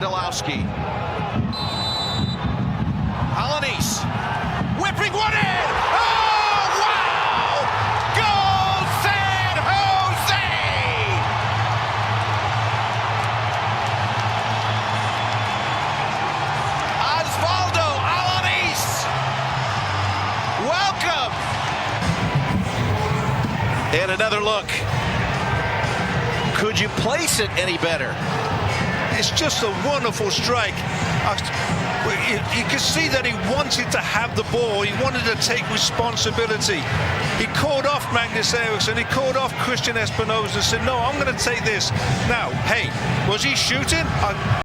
Alanis. Alanis whipping one in. Oh, wow! Goal San Jose! Oswaldo Alanis. Welcome. And another look. Could you place it any better? It's just a wonderful strike. You can see that he wanted to have the ball. He wanted to take responsibility. He called off Magnus Eriksson. He called off Christian Espinoza and said, no, I'm going to take this. Now, hey, was he shooting?